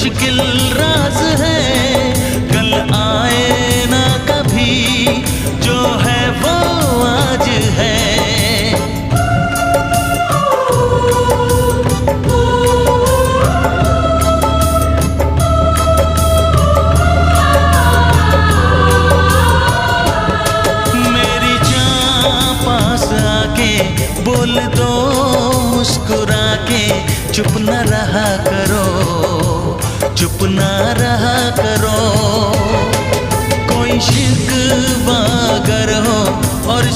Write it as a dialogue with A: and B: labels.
A: मुश्किल राज है, कल आए ना कभी, जो है वो आज है। मेरी जान पास आके बोल दो मुस्कुरा के, चुप न रहा करो, चुप न रहा करो। कोई शिकवा अगर हो और